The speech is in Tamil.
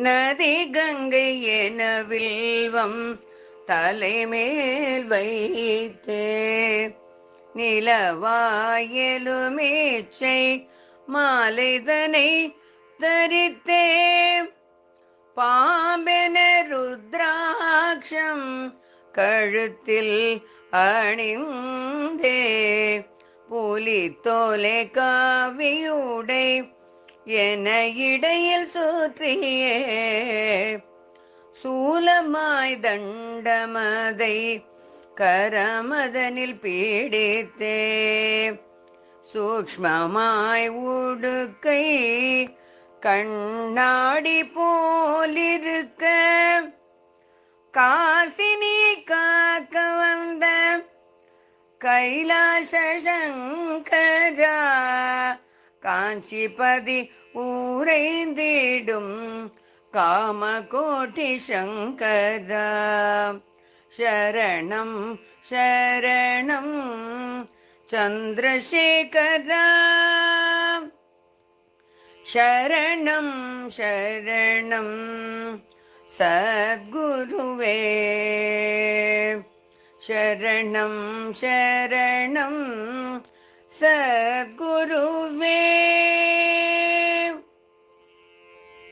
நதி கங்கை என வில்வம் தலைமேல் வைத்தே நிலவாயலுமேச்சை மாலைதனை தரித்தே பாம்பென ருத்ராட்சம் கழுத்தில் அணிந்தே புலித்தோலை காவியுடை என இடையில் சுற்றியே சூலமாய் தண்டமதை கரமதனில் பீடித்தே சூக்ஷ்மமாய் உடுக்கை கண்ணாடி போலிருக்க காசினி காக்க வந்த கைலாச சங்கரா காஞ்சிபதி ஊரைந்திடும் காமகோட்டி சங்கரா சரணம் சரணம் சந்திரசேகரா சரணம் சரணம் சத்குருவே சரணம் சரணம் சத்குருவே.